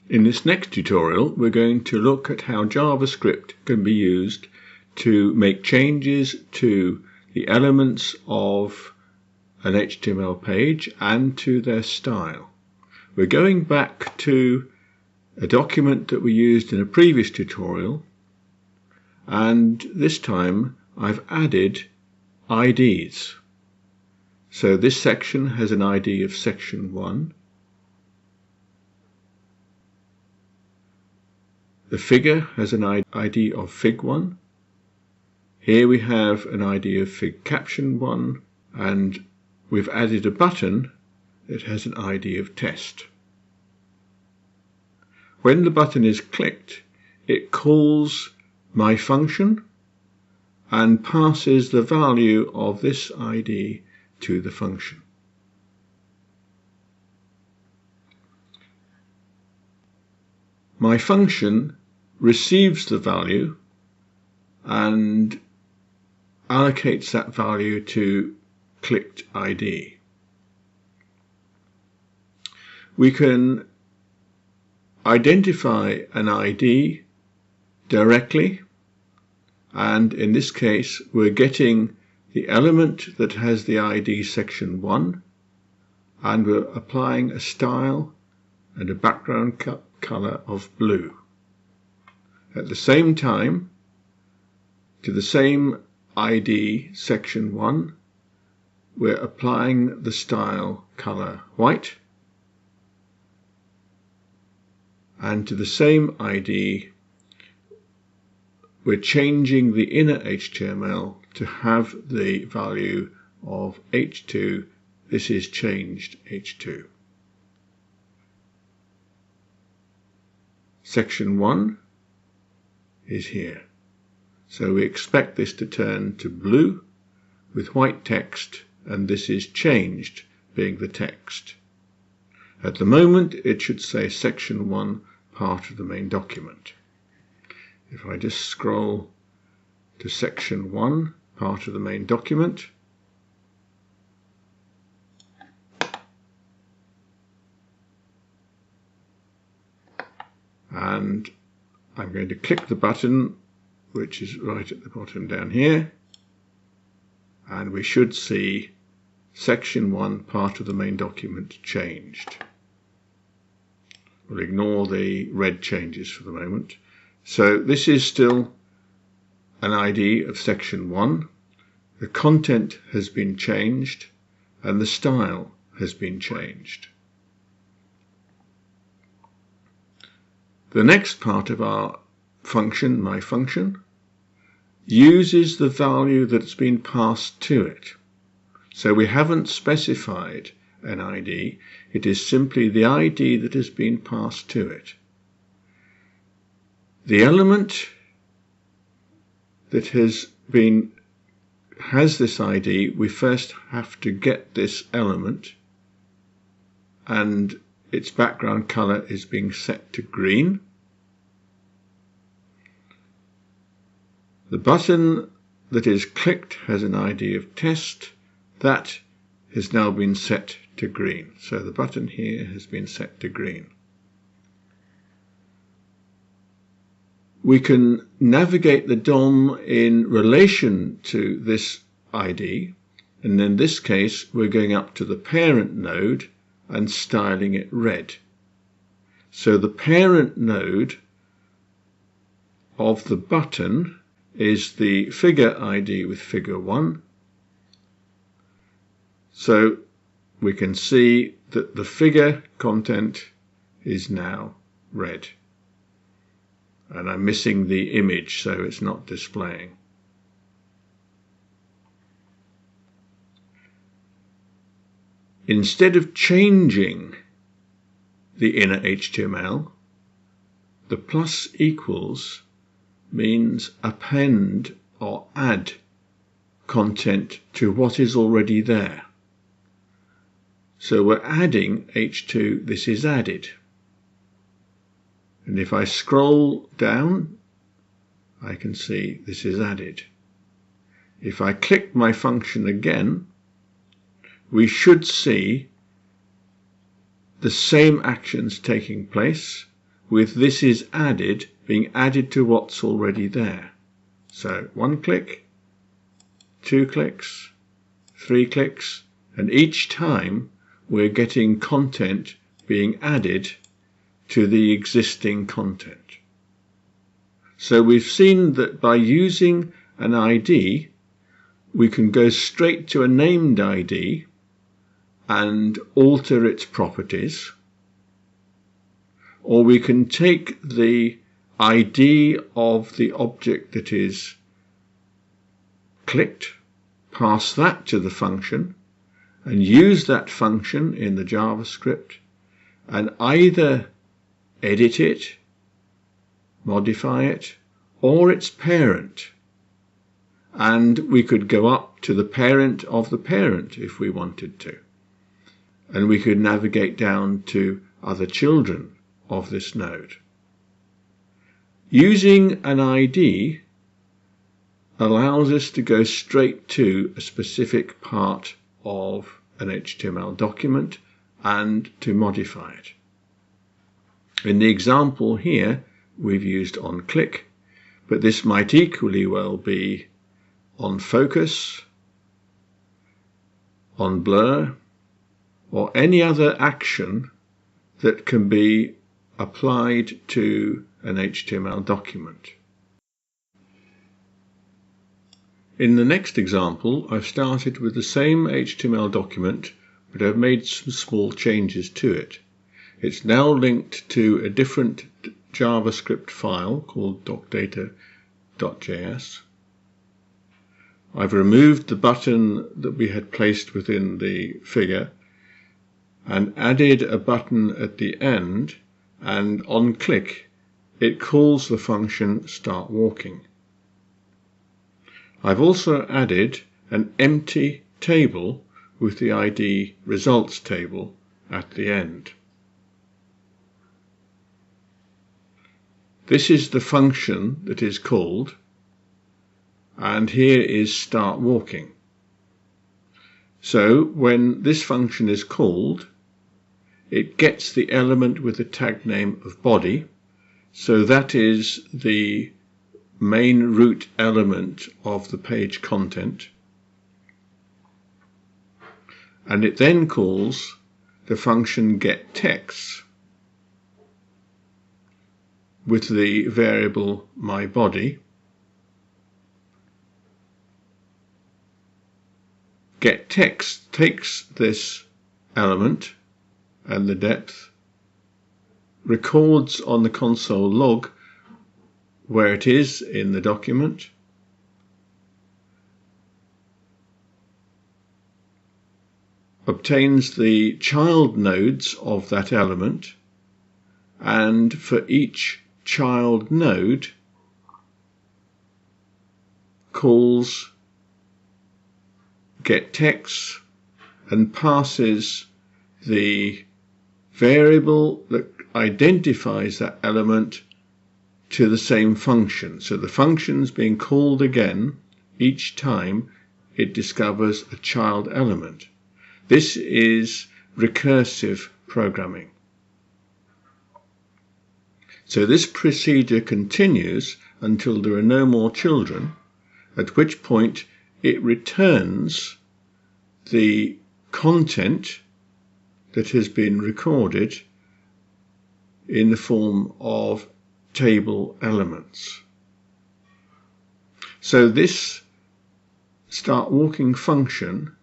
In this next tutorial, we're going to look at how JavaScript can be used to make changes to the elements of an HTML page and to their style. We're going back to a document that we used in a previous tutorial, and this time I've added IDs. So this section has an ID of section 1. The figure has an ID of fig1. Here we have an ID of fig caption 1, and we've added a button that has an ID of test. When the button is clicked, it calls my function and passes the value of this ID to the function. My function receives the value and allocates that value to clicked ID. We can identify an ID directly, and in this case we're getting the element that has the ID section 1, and we're applying a style and a background color of blue. At the same time, to the same ID section 1, we're applying the style color white, and to the same ID we're changing the inner HTML to have the value of h2. This is changed h2. Section 1 is here. So we expect this to turn to blue with white text, and this is changed, being the text. At the moment it should say section 1, part of the main document. If I just scroll to section 1, part of the main document, and I'm going to click the button, which is right at the bottom down here, and we should see section 1, part of the main document, changed. We'll ignore the red changes for the moment. So this is still an ID of section 1. The content has been changed and the style has been changed. The next part of our function, my function, uses the value that's been passed to it. So we haven't specified an ID, it is simply the ID that has been passed to it. The element that has this ID, we first have to get this element, and its background color is being set to green. The button that is clicked has an ID of test. That has now been set to green. So the button here has been set to green. We can navigate the DOM in relation to this ID, and in this case we're going up to the parent node and styling it red. So the parent node of the button is the figure ID with figure 1. So we can see that the figure content is now red. And I'm missing the image, so it's not displaying. Instead of changing the inner HTML, the plus equals means append or add content to what is already there. So we're adding h2, this is added. And if I scroll down, I can see this is added. If I click my function again, we should see the same actions taking place. with this is added being added to what's already there. So 1 click, 2 clicks, 3 clicks, and each time we're getting content being added to the existing content. So we've seen that by using an ID, we can go straight to a named ID and alter its properties, or we can take the ID of the object that is clicked, pass that to the function, and use that function in the JavaScript and either edit it, modify it, or its parent. And we could go up to the parent of the parent if we wanted to. And we could navigate down to other children of this node. Using an ID allows us to go straight to a specific part of an HTML document and to modify it. In the example here, we've used onClick, but this might equally well be onFocus, onBlur, or any other action that can be applied to an HTML document. In the next example, I've started with the same HTML document, but I've made some small changes to it. It's now linked to a different JavaScript file called docdata.js. I've removed the button that we had placed within the figure and added a button at the end, and on click it calls the function start walking. I've also added an empty table with the ID results table at the end. This is the function that is called, and here is start walking. So when this function is called, it gets the element with the tag name of body, so that is the main root element of the page content, and it then calls the function getText with the variable myBody. getText takes this element and the depth, records on the console log where it is in the document, obtains the child nodes of that element, and for each child node calls getText and passes the variable that identifies that element to the same function. So the function's being called again each time it discovers a child element. This is recursive programming. So this procedure continues until there are no more children, at which point it returns the content that has been recorded in the form of table elements. So this start walking function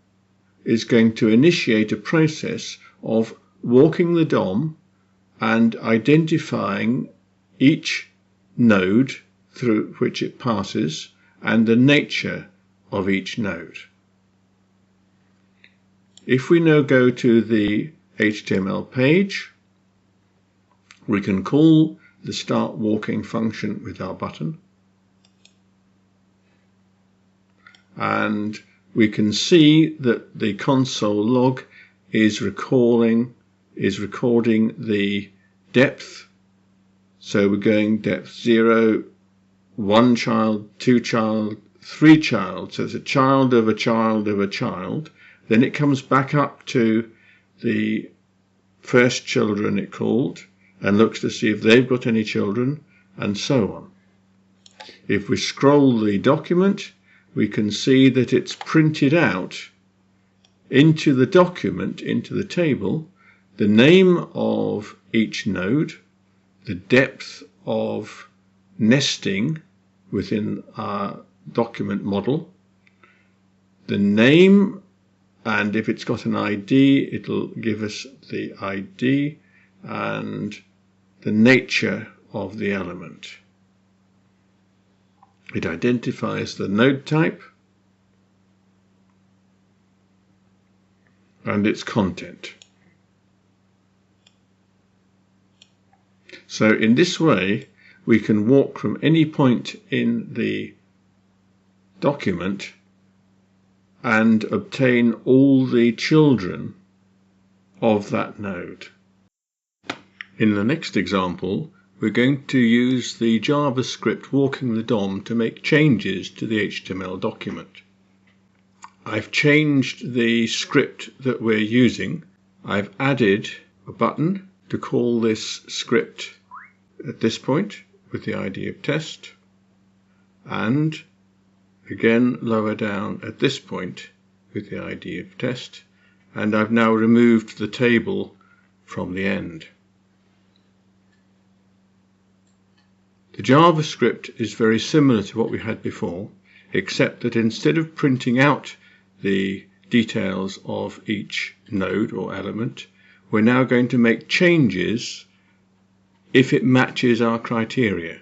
is going to initiate a process of walking the DOM and identifying each node through which it passes and the nature of each node. If we now go to the HTML page, we can call the start walking function with our button, and we can see that the console log is recording the depth. So we're going depth 0, 1 child, 2 child, 3 child. So it's a child of a child of a child. Then it comes back up to the first children it called, and looks to see if they've got any children, and so on. If we scroll the document, we can see that it's printed out into the document, into the table, the name of each node, the depth of nesting within our document model, the name, and if it's got an ID, it'll give us the ID, and the nature of the element. It identifies the node type and its content. So in this way, we can walk from any point in the document and obtain all the children of that node. In the next example, we're going to use the JavaScript walking the DOM to make changes to the HTML document. I've changed the script that we're using. I've added a button to call this script at this point with the ID of test, and again lower down at this point with the ID of test, and I've now removed the table from the end. The JavaScript is very similar to what we had before, except that instead of printing out the details of each node or element, we're now going to make changes if it matches our criteria.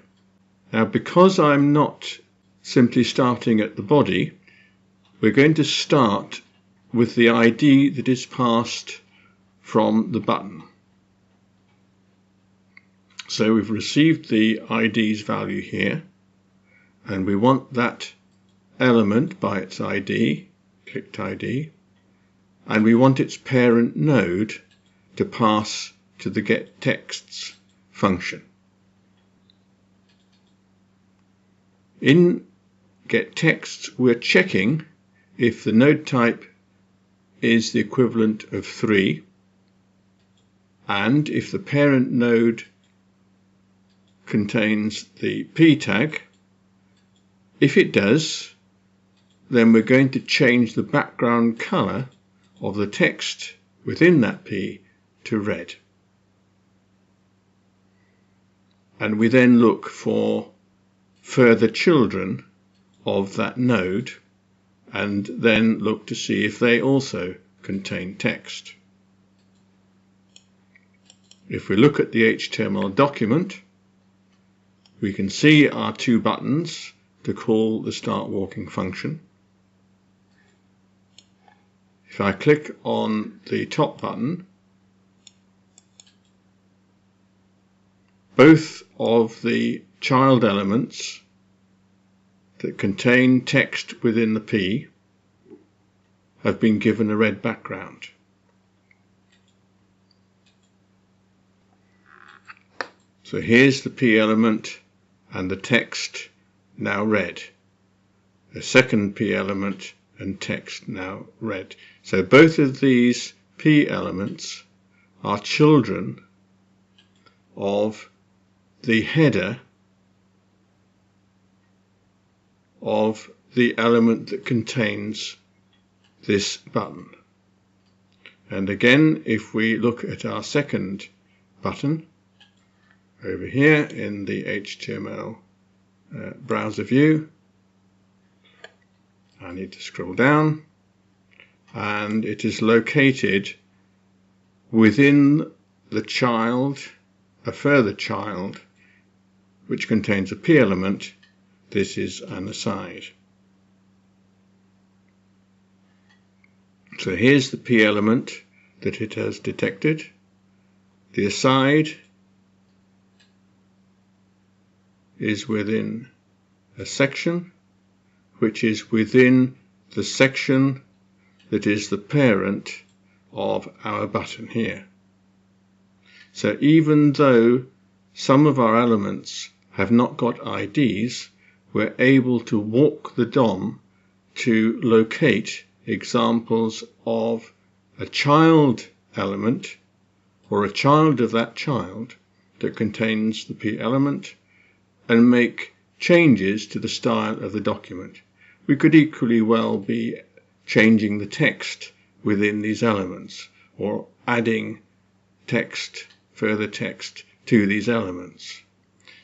Now, because I'm not simply starting at the body, we're going to start with the ID that is passed from the button. So we've received the ID's value here, and we want that element by its ID, clicked ID, and we want its parent node to pass to the getTexts function. In getTexts, we're checking if the node type is the equivalent of 3, and if the parent node contains the p tag. If it does, then we're going to change the background color of the text within that p to red. And we then look for further children of that node, and then look to see if they also contain text. If we look at the HTML document, we can see our two buttons to call the start walking function. If I click on the top button, both of the child elements that contain text within the P have been given a red background. So here's the P element and the text now red. The second P element and text now red. So both of these P elements are children of the header of the element that contains this button. And again, if we look at our second button over here in the HTML browser view, I need to scroll down, and it is located within the child, a further child, which contains a P element. This is an aside. So here's the P element that it has detected. The aside is within a section, which is within the section that is the parent of our button here. So even though some of our elements have not got IDs, we're able to walk the DOM to locate examples of a child element or a child of that child that contains the P element and make changes to the style of the document. We could equally well be changing the text within these elements or adding text, further text to these elements.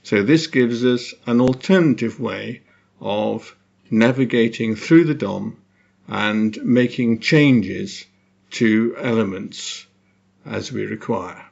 So this gives us an alternative way of navigating through the DOM and making changes to elements as we require.